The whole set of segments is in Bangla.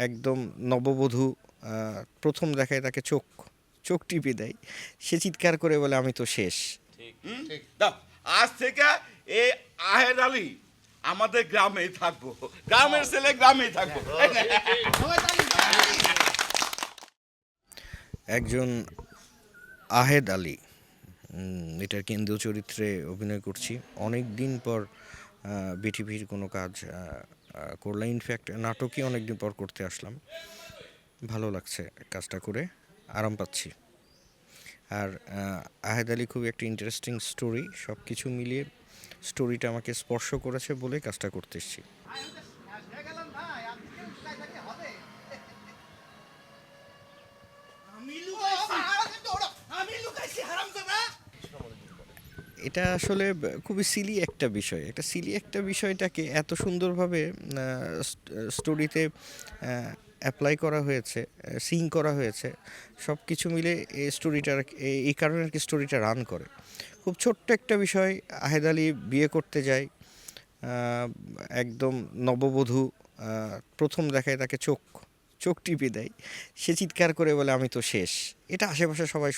একদম নববধূ প্রথম দেখায় তাকে চোখ চোখ টিপে দেয়, সে চিৎকার করে বলে আমি তো শেষ। দাও, আজ থেকে এই আহেদ আলী আমাদের গ্রামেই থাকবো, গ্রামের ছেলে গ্রামেই থাকবো। একজন আহেদ আলী এটার কেন্দ্রীয় চরিত্রে অভিনয় করছি অনেক দিন পর। বিটিভির কোনো কাজ করলাম, ইনফ্যাক্ট নাটকই অনেক দিন পর করতে আসলাম। ভালো লাগছে কাজটা করে, আরাম পাচ্ছি। আর আহেদ আলী খুব একটা ইন্টারেস্টিং স্টোরি, সব কিছু মিলিয়ে স্টোরিটা আমাকে স্পর্শ করেছে বলে কাজটা করতে এসেছি। এটা আসলে খুবই সিলি একটা বিষয়, সিলি একটা বিষয়টাকে এত সুন্দরভাবে স্টোরিতে অ্যাপ্লাই করা হয়েছে, সিং করা হয়েছে, সব কিছু মিলে এই স্টোরিটার এই কারণে আর কি স্টোরিটা রান করে। খুব ছোট্ট একটা বিষয়, আহেদ আলী বিয়ে করতে যায়, একদম নববধূ প্রথম দেখায় তাকে চোখ চোখ টিপে দেয়, সে চিৎকার করে বলে আমি তো শেষ। এটা আশেপাশে সবাই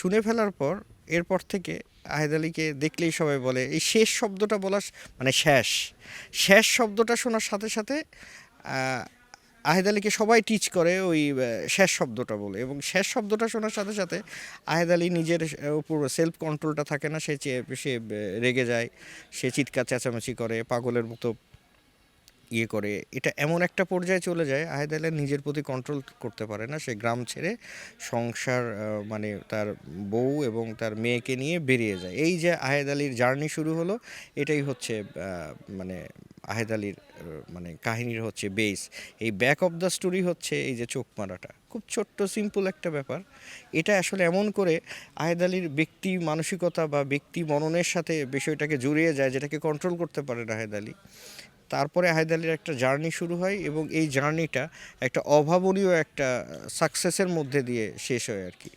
শুনে ফেলার পর এরপর থেকে আহেদ আলীকে দেখলেই সবাই বলে এই শেষ শব্দটা বলা, মানে শেষ শেষ শব্দটা শোনার সাথে সাথে আহেদ আলীকে সবাই টিচ করে ওই শেষ শব্দটা বলে, এবং শেষ শব্দটা শোনার সাথে সাথে আহেদ আলী নিজের উপর সেলফ কন্ট্রোলটা থাকে না, সে রেগে যায়, সে চিৎকার চেঁচামেচি করে, পাগলের মতো ইয়ে করে। এটা এমন একটা পর্যায়ে চলে যায় আহেদ আলী নিজের প্রতি কন্ট্রোল করতে পারে না, সে গ্রাম ছেড়ে সংসার মানে তার বউ এবং তার মেয়েকে নিয়ে বেরিয়ে যায়। এই যে আহেদ আলীর জার্নি শুরু হলো, এটাই হচ্ছে মানে আহেদ আলীর মানে কাহিনীর হচ্ছে বেস। এই ব্যাক অফ দ্য স্টোরি হচ্ছে এই যে চোখ মারাটা, খুব ছোট্ট সিম্পল একটা ব্যাপার। এটা আসলে এমন করে আহেদ আলীর ব্যক্তি মানসিকতা বা ব্যক্তি মননের সাথে বিষয়টাকে জড়িয়ে যায়, যেটাকে কন্ট্রোল করতে পারে না আহেদ আলী। তারপরে আহেদ আলীর একটা জার্নি শুরু হয় এবং এই জার্নিটা একটা অভাবনীয় একটা সাকসেসের মধ্যে দিয়ে শেষ হয় আর কি।